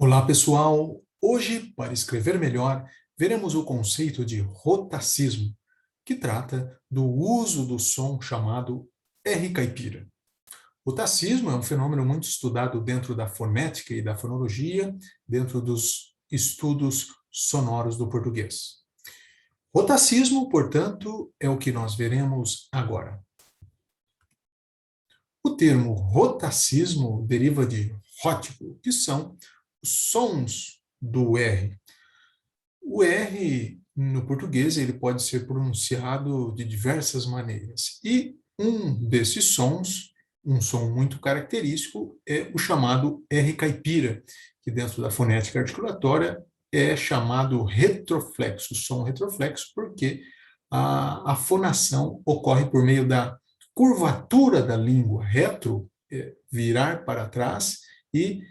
Olá, pessoal! Hoje, para escrever melhor, veremos o conceito de rotacismo, que trata do uso do som chamado R caipira. Rotacismo é um fenômeno muito estudado dentro da fonética e da fonologia, dentro dos estudos sonoros do português. Rotacismo, portanto, é o que nós veremos agora. O termo rotacismo deriva de rótico, que são os sons do R. O R, no português, ele pode ser pronunciado de diversas maneiras. E um desses sons, um som muito característico, é o chamado R caipira, que dentro da fonética articulatória é chamado retroflexo, som retroflexo, porque a fonação ocorre por meio da curvatura da língua, retro, virar para trás, e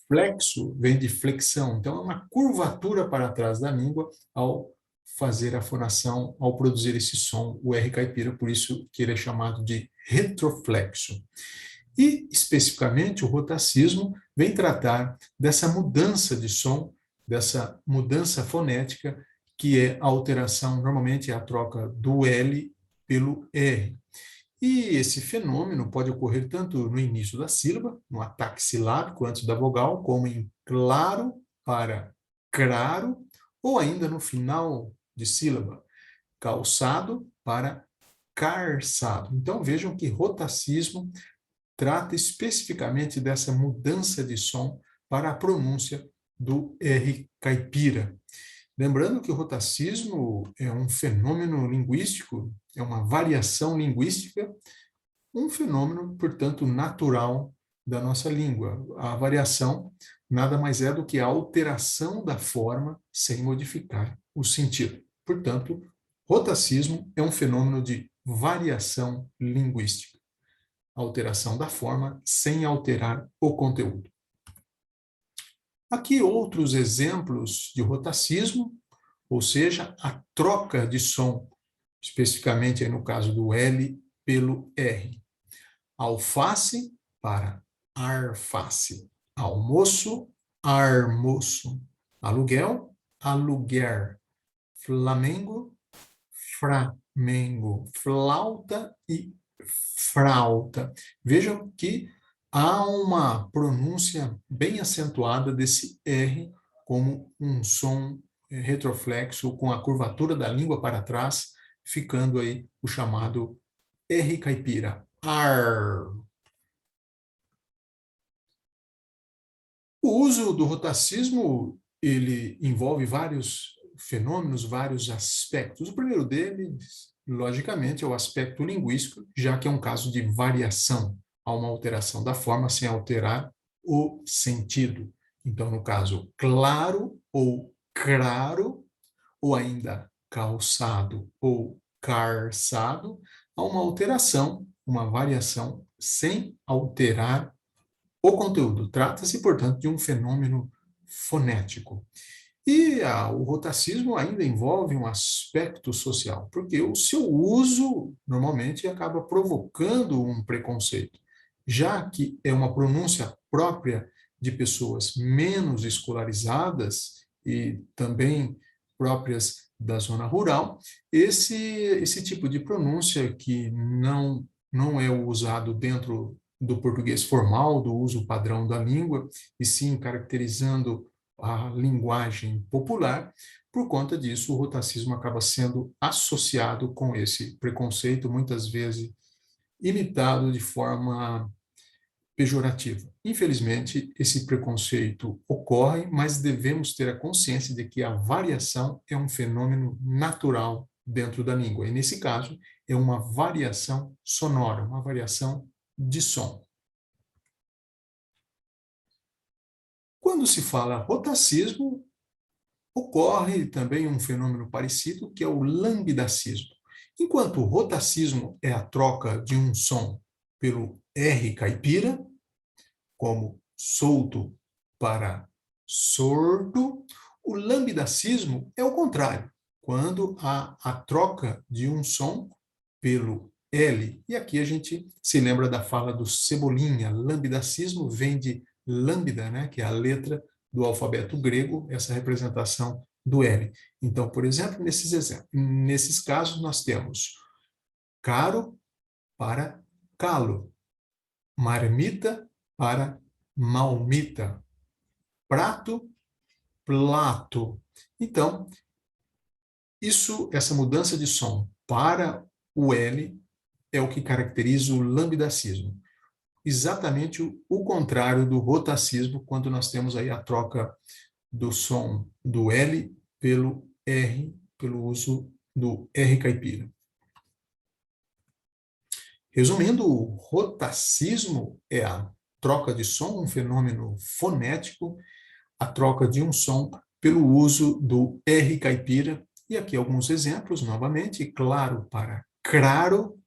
flexo vem de flexão, então é uma curvatura para trás da língua ao fazer a fonação, ao produzir esse som, o R caipira, por isso que ele é chamado de retroflexo. E, especificamente, o rotacismo vem tratar dessa mudança de som, dessa mudança fonética, que é a alteração, normalmente é a troca do L pelo R. E esse fenômeno pode ocorrer tanto no início da sílaba, no ataque silábico antes da vogal, como em claro para craro, ou ainda no final de sílaba, calçado para carçado. Então vejam que rotacismo trata especificamente dessa mudança de som para a pronúncia do R caipira. Lembrando que o rotacismo é um fenômeno linguístico, é uma variação linguística, um fenômeno, portanto, natural da nossa língua. A variação nada mais é do que a alteração da forma sem modificar o sentido. Portanto, rotacismo é um fenômeno de variação linguística. Alteração da forma sem alterar o conteúdo. Aqui outros exemplos de rotacismo, ou seja, a troca de som, especificamente aí no caso do L pelo R. Alface para arface. Almoço, armoço. Aluguel, aluguer. Flamengo, framengo. Flauta e frauta. Vejam que há uma pronúncia bem acentuada desse R como um som retroflexo com a curvatura da língua para trás, ficando aí o chamado R caipira. Ar. O uso do rotacismo, ele envolve vários fenômenos, vários aspectos. O primeiro deles, logicamente, é o aspecto linguístico, já que é um caso de variação. Há uma alteração da forma sem alterar o sentido. Então, no caso, claro ou craro, ou ainda calçado ou carçado, há uma alteração, uma variação sem alterar o conteúdo. Trata-se, portanto, de um fenômeno fonético. E o rotacismo ainda envolve um aspecto social, porque o seu uso normalmente acaba provocando um preconceito, já que é uma pronúncia própria de pessoas menos escolarizadas e também próprias da zona rural, esse tipo de pronúncia que não é usado dentro do português formal, do uso padrão da língua, e sim caracterizando a linguagem popular. Por conta disso, o rotacismo acaba sendo associado com esse preconceito, muitas vezes imitado de forma pejorativa. Infelizmente, esse preconceito ocorre, mas devemos ter a consciência de que a variação é um fenômeno natural dentro da língua. E, nesse caso, é uma variação sonora, uma variação de som. Quando se fala rotacismo, ocorre também um fenômeno parecido, que é o lambidacismo. Enquanto o rotacismo é a troca de um som pelo R caipira, como solto para sordo, o lambidacismo é o contrário, quando há a troca de um som pelo L. E aqui a gente se lembra da fala do Cebolinha, lambidacismo vem de lambda, né, que é a letra do alfabeto grego, essa representação do L. Então, por exemplo, nesses casos, nós temos caro para calo, marmita para malmita, prato, plato. Então, essa mudança de som para o L é o que caracteriza o lambidacismo. Exatamente o contrário do rotacismo, quando nós temos aí a troca do som do L pelo R, pelo uso do R caipira. Resumindo, o rotacismo é a troca de som, um fenômeno fonético, a troca de um som pelo uso do R caipira. E aqui alguns exemplos, novamente, claro para claro,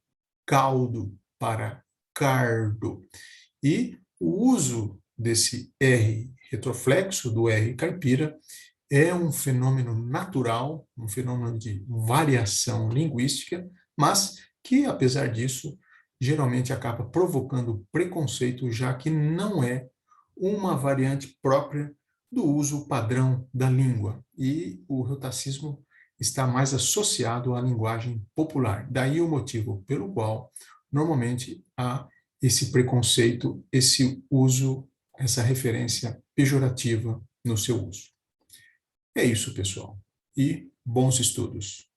caldo para cardo. E o uso desse R retroflexo, do R caipira, é um fenômeno natural, um fenômeno de variação linguística, mas que, apesar disso, geralmente acaba provocando preconceito, já que não é uma variante própria do uso padrão da língua. E o rotacismo está mais associado à linguagem popular. Daí o motivo pelo qual, normalmente, há esse preconceito, esse uso, essa referência pejorativa no seu uso. É isso, pessoal. E bons estudos.